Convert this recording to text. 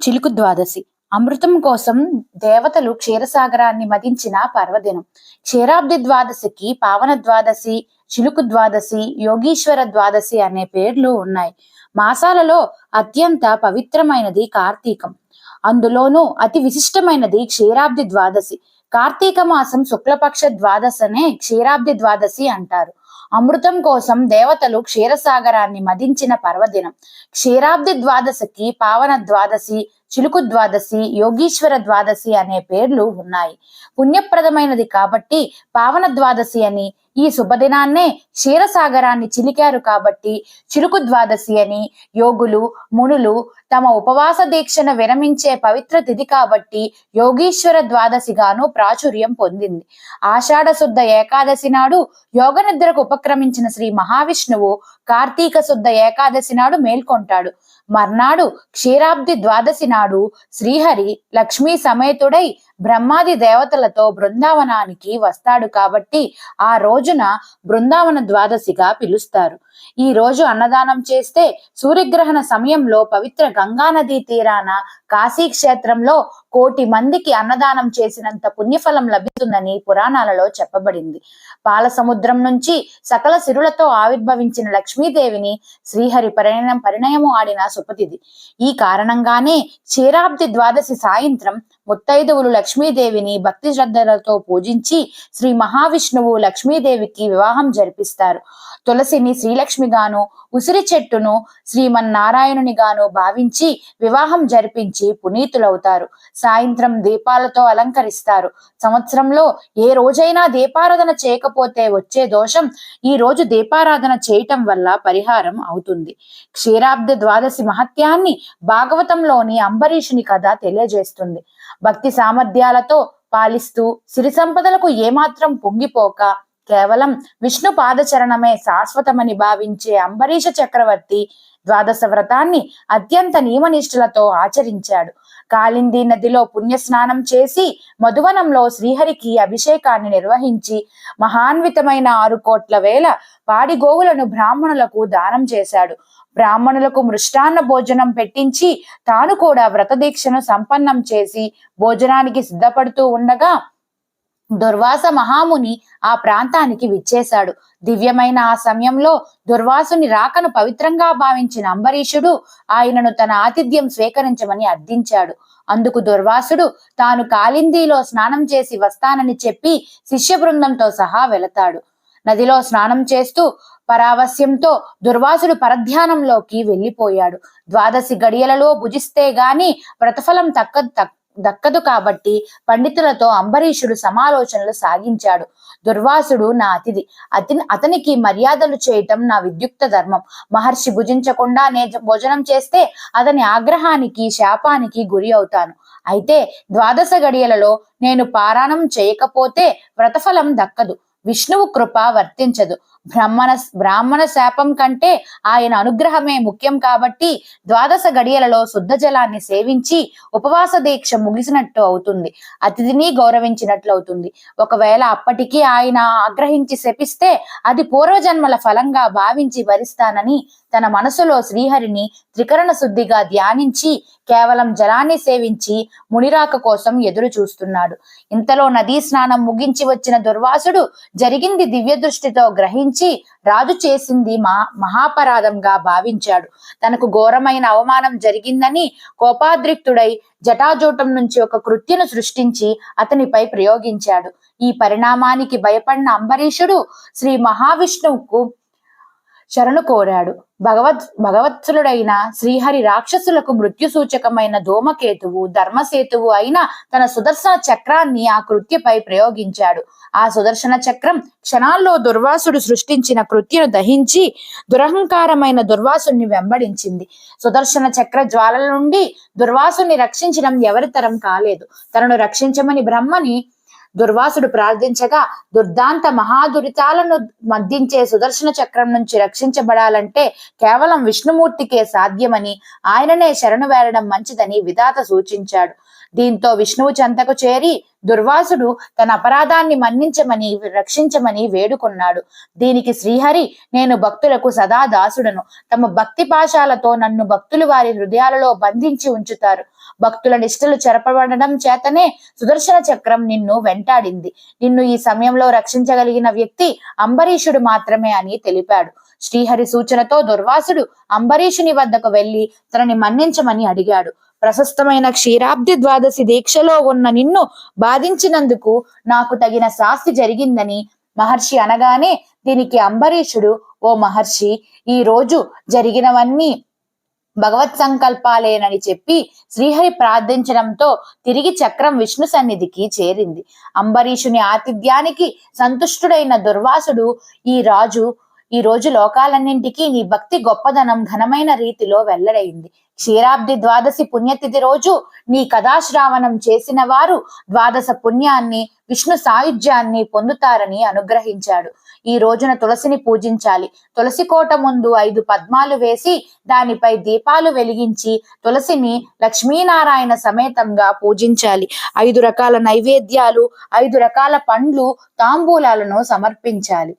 చిలుకు ద్వాదశి అమృతం కోసం దేవతలు క్షీరసాగరాన్ని మదించిన పర్వదినం. క్షీరాబ్ది ద్వాదశికి పావన ద్వాదశి, చిలుకు ద్వాదశి, యోగీశ్వర ద్వాదశి అనే పేర్లు ఉన్నాయి. మాసాలలో అత్యంత పవిత్రమైనది కార్తీకం. అందులోనూ అతి విశిష్టమైనది క్షీరాబ్ది ద్వాదశి. కార్తీక మాసం శుక్లపక్ష ద్వాదశనే క్షీరాబ్ది ద్వాదశి అంటారు. అమృతం కోసం దేవతలు క్షీరసాగరాన్ని మదించిన పర్వదినం. క్షీరాబ్ది ద్వాదశికి పావన ద్వాదశి, చిలుకు ద్వాదశి, యోగీశ్వర ద్వాదశి అనే పేర్లు ఉన్నాయి. పుణ్యప్రదమైనది కాబట్టి పావన ద్వాదశి అని, ఈ శుభదినాన్నే క్షీరసాగరాన్ని చిలికారు కాబట్టి చిలుకు ద్వాదశి అని, యోగులు మునులు తమ ఉపవాస దీక్షను విరమించే పవిత్ర తిథి కాబట్టి యోగీశ్వర ద్వాదశిగాను ప్రాచుర్యం పొందింది. ఆషాఢ శుద్ధ ఏకాదశి నాడు యోగ నిద్రకు ఉపక్రమించిన శ్రీ మహావిష్ణువు కార్తీక శుద్ధ ఏకాదశి నాడు మేల్కొంటాడు. మర్నాడు క్షీరాబ్ది ద్వాదశి నాడు శ్రీహరి లక్ష్మీ సమేతుడై బ్రహ్మాది దేవతలతో బృందావనానికి వస్తాడు కాబట్టి ఆ రోజున బృందావన ద్వాదశిగా పిలుస్తారు. ఈ రోజు అన్నదానం చేస్తే సూర్యగ్రహణ సమయంలో పవిత్ర గంగా నదీ తీరాన కాశీ క్షేత్రంలో 1,00,00,000 మందికి అన్నదానం చేసినంత పుణ్యఫలం లభిస్తుందని పురాణాలలో చెప్పబడింది. పాల సముద్రం నుంచి సకల సిరులతో ఆవిర్భవించిన లక్ష్మీదేవిని శ్రీహరి పరిణయము ఆడిన సుపతిది. ఈ కారణంగానే క్షీరాబ్ది ద్వాదశి సాయంత్రం ముత్తైదువులు లక్ష్మీదేవిని భక్తి శ్రద్ధలతో పూజించి శ్రీ మహావిష్ణువు లక్ష్మీదేవికి వివాహం జరిపిస్తారు. తులసిని శ్రీలక్ష్మిగాను, ఉసిరి చెట్టును శ్రీమన్నారాయణునిగాను భావించి వివాహం జరిపించి పునీతులవుతారు. సాయంత్రం దీపాలతో అలంకరిస్తారు. సంవత్సరంలో ఏ రోజైనా దీపారాధన చేయకపోతే వచ్చే దోషం ఈ రోజు దీపారాధన చేయటం వల్ల పరిహారం అవుతుంది. క్షీరాబ్ది ద్వాదశి మహత్యాన్ని భాగవతంలోని అంబరీషుని కథ తెలియజేస్తుంది. భక్తి సామర్థ్యాలతో పాలిస్తూ సిరి సంపదలకు ఏమాత్రం పొంగిపోక కేవలం విష్ణు పాదచరణమే శాశ్వతమని భావించే అంబరీష చక్రవర్తి ద్వాదశ వ్రతాన్ని అత్యంత నియమనిష్ఠులతో ఆచరించాడు. కాళింది నదిలో పుణ్యస్నానం చేసి మధువనంలో శ్రీహరికి అభిషేకాన్ని నిర్వహించి మహాన్వితమైన 6 కోట్ల వేల పాడి గోవులను బ్రాహ్మణులకు దానం చేశాడు. బ్రాహ్మణులకు మృష్టాన్న భోజనం పెట్టించి తాను కూడా వ్రతదీక్షను సంపన్నం చేసి భోజనానికి సిద్ధపడుతూ ఉండగా దుర్వాస మహాముని ఆ ప్రాంతానికి విచ్చేశాడు. దివ్యమైన ఆ సమయంలో దుర్వాసుని రాకను పవిత్రంగా భావించిన అంబరీషుడు ఆయనను తన ఆతిథ్యం స్వీకరించమని అర్థించాడు. అందుకు దుర్వాసుడు తాను కాళిందిలో స్నానం చేసి వస్తానని చెప్పి శిష్య బృందంతో సహా వెళతాడు. నదిలో స్నానం చేస్తూ పరావస్యంతో దుర్వాసుడు పరధ్యానంలోకి వెళ్ళిపోయాడు. ద్వాదశి గడియలలో భుజిస్తే గాని వ్రతఫలం దక్కదు కాబట్టి పండితులతో అంబరీషుడు సమాలోచనలు సాగించాడు. దుర్వాసుడు నా అతిథి, అతనికి మర్యాదలు చేయటం నా విద్యుక్త ధర్మం. మహర్షి భుజించకుండా భోజనం చేస్తే అతని ఆగ్రహానికి శాపానికి గురి అవుతాను. అయితే ద్వాదశ గడియలలో నేను పారాయణం చేయకపోతే వ్రతఫలం దక్కదు, విష్ణువు కృప వర్తించదు. బ్రాహ్మణ శాపం కంటే ఆయన అనుగ్రహమే ముఖ్యం కాబట్టి ద్వాదశ గడియలలో శుద్ధ జలాన్ని సేవించి ఉపవాస దీక్ష ముగిసినట్టు అవుతుంది, అతిథిని గౌరవించినట్లు అవుతుంది. ఒకవేళ అప్పటికీ ఆయన ఆగ్రహించి శపిస్తే అది పూర్వజన్మల ఫలంగా భావించి భరిస్తానని తన మనసులో శ్రీహరిని త్రికరణ శుద్ధిగా ధ్యానించి కేవలం జలాన్ని సేవించి మునిరాక కోసం ఎదురు చూస్తున్నాడు. ఇంతలో నదీ స్నానం ముగించి వచ్చిన దుర్వాసుడు జరిగింది దివ్య దృష్టితో గ్రహించి రాజు చేసింది మహాపరాధంగా భావించాడు. తనకు ఘోరమైన అవమానం జరిగిందని కోపాద్రిక్తుడై జటాజూటం నుంచి ఒక కృత్యను సృష్టించి అతనిపై ప్రయోగించాడు. ఈ పరిణామానికి భయపడిన అంబరీషుడు శ్రీ మహావిష్ణువుకు శరణు కోరాడు. భగవత్సులుడైన శ్రీహరి రాక్షసులకు మృత్యు సూచకమైన ధూమకేతువు, ధర్మసేతువు అయిన తన సుదర్శన చక్రాన్ని ఆ కృత్యపై ప్రయోగించాడు. ఆ సుదర్శన చక్రం క్షణాల్లో దుర్వాసుడు సృష్టించిన కృత్యను దహించి దురహంకారమైన దుర్వాసుని వెంబడించింది. సుదర్శన చక్ర జ్వాలల నుండి దుర్వాసుని రక్షించడం ఎవరి తరం కాలేదు. తనను రక్షించమని బ్రహ్మని దుర్వాసుడు ప్రార్థించగా దుర్దాంత మహాదురితాలను మద్దించే సుదర్శన చక్రం నుంచి రక్షించబడాలంటే కేవలం విష్ణుమూర్తికే సాధ్యమని, ఆయననే శరణు వేరడం మంచిదని విధాత సూచించాడు. దీంతో విష్ణువు చెంతకు చేరి దుర్వాసుడు తన అపరాధాన్ని మన్నించమని రక్షించమని వేడుకున్నాడు. దీనికి శ్రీహరి, నేను భక్తులకు సదా దాసుడను, తమ భక్తి పాశాలతో నన్ను భక్తులు వారి హృదయాలలో బంధించి ఉంచుతారు. భక్తుల నిష్ఠలు చెరపబడడం చేతనే సుదర్శన చక్రం నిన్ను వెంటాడింది. నిన్ను ఈ సమయంలో రక్షించగలిగిన వ్యక్తి అంబరీషుడు మాత్రమే అని తెలిపాడు. శ్రీహరి సూచనతో దుర్వాసుడు అంబరీషుని వద్దకు వెళ్లి తనని మన్నించమని అడిగాడు. ప్రశస్తమైన క్షీరాబ్ది ద్వాదశి దీక్షలో ఉన్న నిన్ను బాధించినందుకు నాకు తగిన శాస్తి జరిగిందని మహర్షి అనగానే దీనికి అంబరీషుడు, ఓ మహర్షి, ఈ రోజు జరిగినవన్నీ భగవత్ సంకల్పాలేనని చెప్పి శ్రీహరి ప్రార్థించడంతో తిరిగి చక్రం విష్ణు సన్నిధికి చేరింది. అంబరీషుని ఆతిథ్యానికి సంతుష్టుడైన దుర్వాసుడు, ఈ రోజు లోకాలన్నింటికీ నీ భక్తి గొప్పదనం ఘనమైన రీతిలో వెల్లడైంది. క్షీరాబ్ది ద్వాదశి పుణ్యతిథి రోజు నీ కథాశ్రావణం చేసిన వారు ద్వాదశ పుణ్యాన్ని, విష్ణు సాయుధ్యాన్ని పొందుతారని అనుగ్రహించాడు. ఈ రోజున తులసిని పూజించాలి. తులసి కోట ముందు 5 పద్మాలు వేసి దానిపై దీపాలు వెలిగించి తులసిని లక్ష్మీనారాయణ సమేతంగా పూజించాలి. 5 రకాల నైవేద్యాలు, 5 రకాల పండ్లు, తాంబూలాలను సమర్పించాలి.